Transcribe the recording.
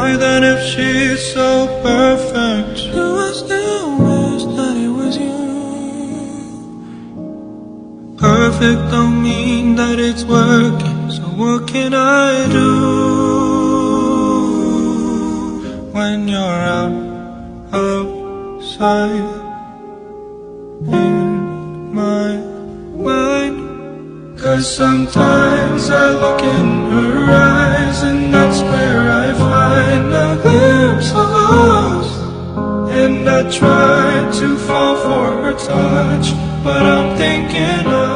Why then if she's so perfect, do I still wish that it was you? Perfect don't mean that it's working, so what can I do when you're outside in my mind? 'Cause sometimes I look in her eyes, and that's where I find a glimpse of us. And I try to fall for her touch, but I'm thinking of